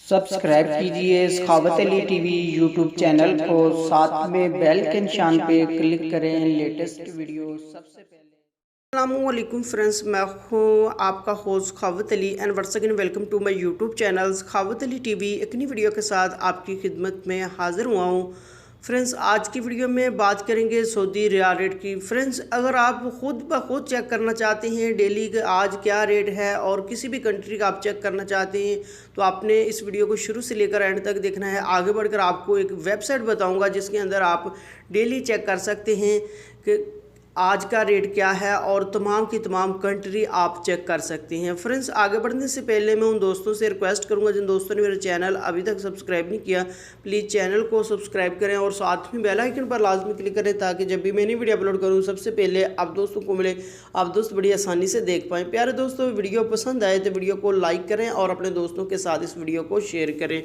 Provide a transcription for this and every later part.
Subscribe कीजिए सखावत Ali TV YouTube channel को, साथ में बेल के निशान पे क्लिक करें लेटेस्ट वीडियो सबसे पहले। अस्सलामुअलैकुम फ्रेंड्स, मैं हूँ आपका host Sakhawat Ali and once again welcome to my YouTube channel Sakhawat Ali TV. एक नई वीडियो के साथ आपकी खिदमत में हाजिर हुआ हूँ। फ्रेंड्स, आज की वीडियो में बात करेंगे सऊदी रियाल रेट की। फ्रेंड्स, अगर आप खुद ब खुद चेक करना चाहते हैं डेली का आज क्या रेट है और किसी भी कंट्री का आप चेक करना चाहते हैं तो आपने इस वीडियो को शुरू से लेकर एंड तक देखना है। आगे बढ़कर आपको एक वेबसाइट बताऊंगा जिसके अंदर आप डेली चेक कर सकते हैं कि आज का रेट क्या है और तमाम की तमाम कंट्री आप चेक कर सकते हैं। फ्रेंड्स, आगे बढ़ने से पहले मैं उन दोस्तों से रिक्वेस्ट करूंगा जिन दोस्तों ने मेरा चैनल अभी तक सब्सक्राइब नहीं किया, प्लीज़ चैनल को सब्सक्राइब करें और साथ में बेल आइकन पर लाजमी क्लिक करें ताकि जब भी मैं नई वीडियो अपलोड करूँ सबसे पहले आप दोस्तों को मिले, आप दोस्त बड़ी आसानी से देख पाएँ। प्यारे दोस्तों, वीडियो पसंद आए तो वीडियो को लाइक करें और अपने दोस्तों के साथ इस वीडियो को शेयर करें।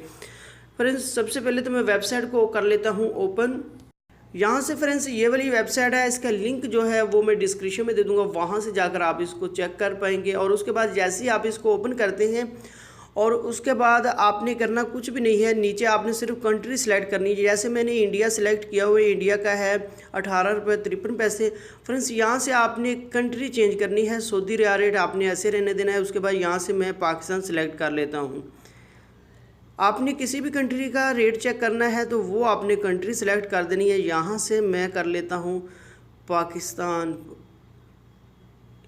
फ्रेंड्स, सबसे पहले तो मैं वेबसाइट को कर लेता हूँ ओपन। यहाँ से फ्रेंड्स ये वाली वेबसाइट है, इसका लिंक जो है वो मैं डिस्क्रिप्शन में दे दूँगा, वहाँ से जाकर आप इसको चेक कर पाएंगे। और उसके बाद जैसे ही आप इसको ओपन करते हैं और उसके बाद आपने करना कुछ भी नहीं है, नीचे आपने सिर्फ कंट्री सेलेक्ट करनी है। जैसे मैंने इंडिया सेलेक्ट किया हुआ है, इंडिया का है 18 रुपये 53 पैसे। फ्रेंड्स, यहाँ से आपने कंट्री चेंज करनी है, सऊदी रियाल रेट आपने ऐसे रहने देना है। उसके बाद यहाँ से मैं पाकिस्तान सेलेक्ट कर लेता हूँ। आपने किसी भी कंट्री का रेट चेक करना है तो वो आपने कंट्री सेलेक्ट कर देनी है। यहाँ से मैं कर लेता हूँ पाकिस्तान,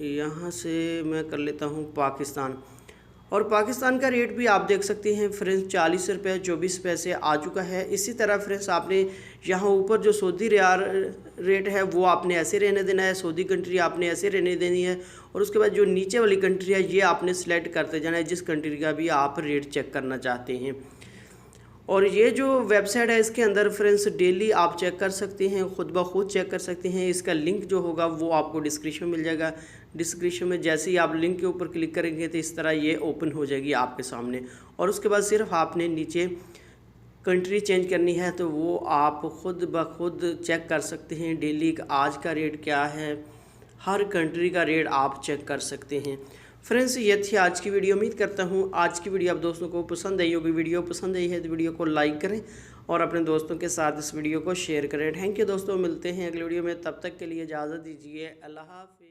यहाँ से मैं कर लेता हूँ पाकिस्तान। और पाकिस्तान का रेट भी आप देख सकते हैं फ्रेंड्स, 40 रुपये 24 पैसे आ चुका है। इसी तरह फ्रेंड्स आपने यहाँ ऊपर जो सऊदी रियाल रेट है वो आपने ऐसे रहने देना है, सऊदी कंट्री आपने ऐसे रहने देनी है। और उसके बाद जो नीचे वाली कंट्री है ये आपने सेलेक्ट करते जाना है जिस कंट्री का भी आप रेट चेक करना चाहते हैं। और ये जो वेबसाइट है इसके अंदर फ्रेंड्स डेली आप चेक कर सकते हैं, खुद ब खुद चेक कर सकते हैं। इसका लिंक जो होगा वो आपको डिस्क्रिप्शन में मिल जाएगा। डिस्क्रिप्शन में जैसे ही आप लिंक के ऊपर क्लिक करेंगे तो इस तरह ये ओपन हो जाएगी आपके सामने। और उसके बाद सिर्फ आपने नीचे कंट्री चेंज करनी है तो वो आप खुद ब खुद चेक कर सकते हैं। डेली आज का रेट क्या है, हर कंट्री का रेट आप चेक कर सकते हैं। फ्रेंड्स, ये थी आज की वीडियो। उम्मीद करता हूँ आज की वीडियो आप दोस्तों को पसंद आई होगी। वीडियो पसंद आई है तो वीडियो को लाइक करें और अपने दोस्तों के साथ इस वीडियो को शेयर करें। थैंक यू दोस्तों, मिलते हैं अगले वीडियो में, तब तक के लिए इजाज़त दीजिए। अल्लाह हाफ़िज़।